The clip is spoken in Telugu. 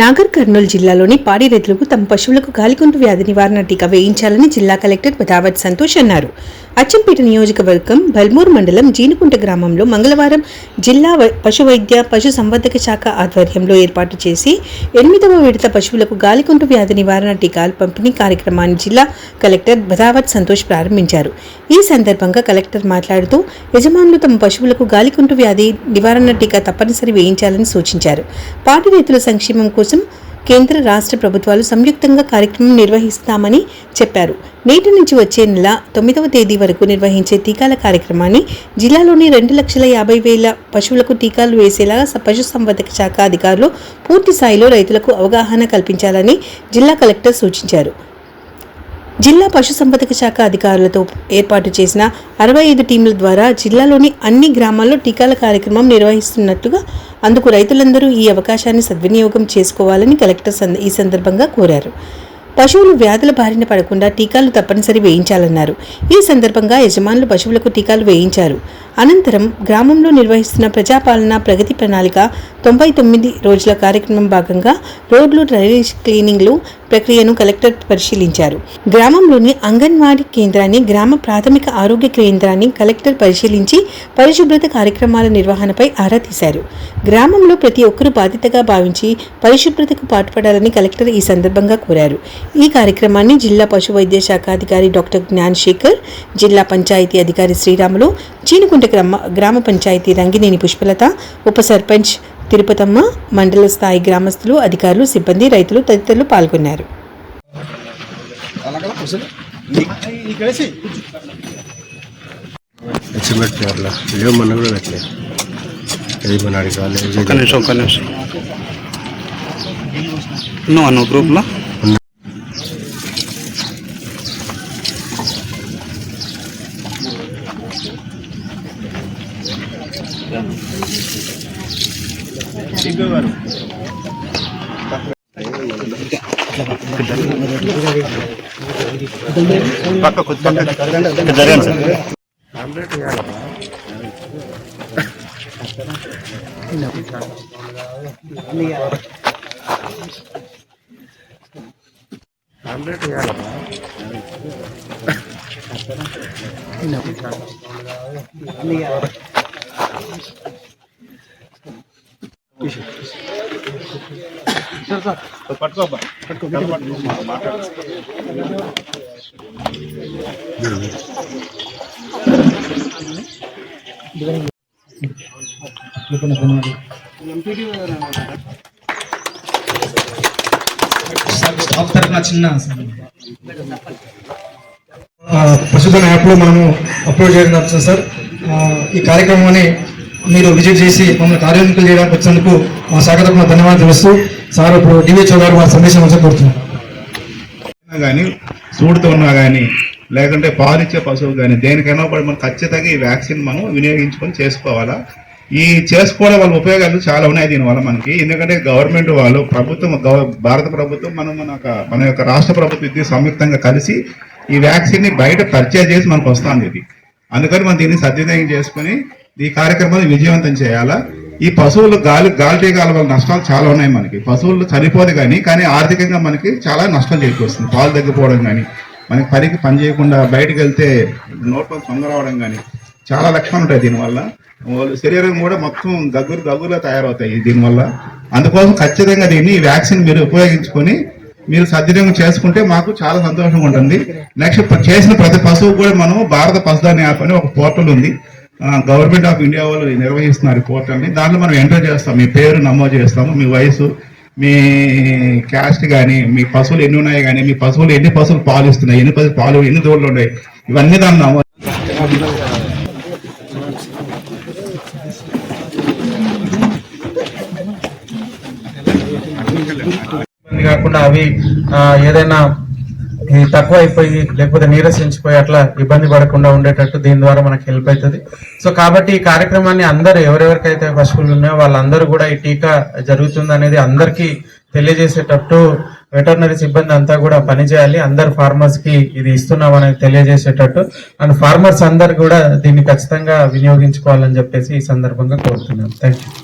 నాగర్ కర్నూలు జిల్లాలోని పాడి రైతులకు తమ పశువులకు గాలికుంటు వ్యాధి నివారణ టీకా వేయించాలని జిల్లా కలెక్టర్ బదావత్ సంతోష్ అన్నారు. అచ్చంపేట నియోజకవర్గం బల్మూర్ మండలం జీనుకుంట గ్రామంలో మంగళవారం జిల్లా పశు వైద్య పశు సంవర్ధక శాఖ ఆధ్వర్యంలో ఏర్పాటు చేసి 8వ విడత పశువులకు గాలికుంటు వ్యాధి నివారణ టీకాలు పంపిణీ కార్యక్రమాన్ని జిల్లా కలెక్టర్ బదావత్ సంతోష్ ప్రారంభించారు. ఈ సందర్భంగా కలెక్టర్ మాట్లాడుతూ యజమానులు తమ పశువులకు గాలికుంటు వ్యాధి నివారణ టీకా తప్పనిసరి వేయించాలని సూచించారు. పాడి రైతుల సంక్షేమం కోసం కేంద్ర రాష్ట్ర ప్రభుత్వాలు సంయుక్తంగా కార్యక్రమం నిర్వహిస్తామని చెప్పారు. నేటి నుంచి వచ్చే నెల 9వ తేదీ వరకు నిర్వహించే టీకాల కార్యక్రమాన్ని జిల్లాలోని 2,50,000 పశువులకు టీకాలు వేసేలా పశు సంవర్ధక శాఖ అధికారులు పూర్తి స్థాయిలో రైతులకు అవగాహన కల్పించాలని జిల్లా కలెక్టర్ సూచించారు. జిల్లా పశు సంవర్ధక శాఖ అధికారులతో ఏర్పాటు చేసిన 65 టీంల ద్వారా జిల్లాలోని అన్ని గ్రామాల్లో టీకాల కార్యక్రమం నిర్వహిస్తున్నట్లుగా అందుకు రైతులందరూ ఈ అవకాశాన్ని సద్వినియోగం చేసుకోవాలని కలెక్టర్ ఈ సందర్భంగా కోరారు. పశువులు వ్యాధుల బారిన పడకుండా టీకాలు తప్పనిసరి వేయించాలన్నారు. ఈ సందర్భంగా యజమానులు పశువులకు టీకాలు వేయించారు. అనంతరం గ్రామంలో నిర్వహిస్తున్న ప్రజాపాలన ప్రగతి ప్రణాళిక 99 రోజుల కార్యక్రమం భాగంగా రోడ్లు డ్రైనేజ్ క్లీనింగ్లు ప్రక్రియను కలెక్టర్ పరిశీలించారు. గ్రామంలోని అంగన్వాడీ కేంద్రాన్ని గ్రామ ప్రాథమిక ఆరోగ్య కేంద్రాన్ని కలెక్టర్ పరిశీలించి పరిశుభ్రత కార్యక్రమాల నిర్వహణపై ఆరా తీశారు. గ్రామంలో ప్రతి ఒక్కరూ బాధ్యతగా భావించి పరిశుభ్రతకు పాటుపడాలని కలెక్టర్ ఈ సందర్భంగా కోరారు. ఈ కార్యక్రమాన్ని జిల్లా పశు వైద్య శాఖ అధికారి డాక్టర్ జ్ఞాన్ శేఖర్, జిల్లా పంచాయతీ అధికారి శ్రీరాములు, చీనుకుంట గ్రామ పంచాయతీ రంగినేని పుష్పలత, ఉప సర్పంచ్ తిరుపతమ్మ, మండల స్థాయి గ్రామస్తులు, అధికారులు, సిబ్బంది, రైతులు తదితరులు పాల్గొన్నారు. చిన్న పశుధన యాప్లో మనము అప్లోడ్ చేయడం జరుగుతుంది సార్. ఈ కార్యక్రమాన్ని మీరు విజిట్ చేసి మమ్మల్ని కార్యక్రమాలు చేయడానికి వచ్చినందుకు మా శాఖ తరఫున ధన్యవాదాలు తెలుస్తూ సార్ ఇప్పుడు డివిహెచ్ఓ గారు వారి సందేశం వచ్చి కోరుతున్నాం. కానీ సూడుతో ఉన్నా కానీ లేకుంటే పాలిచ్చే పశువు కానీ దేనికైనా కూడా మనం ఖచ్చితంగా ఈ వ్యాక్సిన్ మనం వినియోగించుకొని చేసుకోవాలా. ఈ చేసుకోవడం వల్ల ఉపయోగాలు చాలా ఉన్నాయి దీనివల్ల మనకి. ఎందుకంటే గవర్నమెంట్ వాళ్ళు భారత ప్రభుత్వం మన యొక్క రాష్ట్ర ప్రభుత్వం ఇది సంయుక్తంగా కలిసి ఈ వ్యాక్సిన్ ని బయట పర్చేజ్ చేసి మనకు వస్తుంది ఇది. అందుకని మనం దీన్ని సద్వినియోగం చేసుకుని ఈ కార్యక్రమాన్ని విజయవంతం చేయాలా. ఈ పశువులు గాలి టీకాల వల్ల నష్టాలు చాలా ఉన్నాయి మనకి. పశువులు చనిపోదు కానీ ఆర్థికంగా మనకి చాలా నష్టం చేకూరుస్తుంది. పాలు తగ్గిపోవడం కానీ, మనకి పని చేయకుండా బయటకు వెళ్తే నోట్లో సొంగ రావడం కానీ చాలా లక్షణాలు ఉంటాయి దీనివల్ల. శరీరం కూడా మొత్తం దగ్గులా తయారవుతాయి దీనివల్ల. అందుకోసం ఖచ్చితంగా దీన్ని వ్యాక్సిన్ మీరు ఉపయోగించుకొని మీరు సద్వినియోగం చేసుకుంటే మాకు చాలా సంతోషంగా ఉంటుంది. నెక్స్ట్ చేసిన ప్రతి పశువు కూడా మనం భారత పశుధన యాప్ అని ఒక పోర్టల్ ఉంది, గవర్నమెంట్ ఆఫ్ ఇండియా వాళ్ళు నిర్వహిస్తున్నారు ఈ పోర్టల్ని. దాంట్లో మనం ఎంటర్ చేస్తాం, మీ పేరు నమోదు చేస్తాము, మీ వయసు, మీ క్యాస్ట్ కానీ, మీ పశువులు ఎన్ని ఉన్నాయి కానీ, మీ పశువులు ఎన్ని పశువులు పాలు ఇస్తున్నాయి, ఎన్ని దూడలు ఉన్నాయి, ఇవన్నీ దాన్ని నమోదు కాకుండా అవి ఏదైనా తక్కువ అయిపోయి లేకపోతే నీరసించిపోయి అట్లా ఇబ్బంది పడకుండా ఉండేటట్టు దీని ద్వారా మనకి హెల్ప్ అవుతుంది. సో కాబట్టి ఈ కార్యక్రమాన్ని అందరూ ఎవరెవరికైతే పశువులు ఉన్నాయో వాళ్ళందరూ కూడా ఈ టీకా జరుగుతుంది అనేది అందరికీ తెలియజేసేటట్టు వెటర్నరీ సిబ్బంది అంతా కూడా పనిచేయాలి. అందరు ఫార్మర్స్ కి ఇది ఇస్తున్నాం అనేది తెలియజేసేటట్టు అండ్ ఫార్మర్స్ అందరు కూడా దీన్ని ఖచ్చితంగా వినియోగించుకోవాలని చెప్పేసి ఈ సందర్భంగా కోరుతున్నాను. Thank you.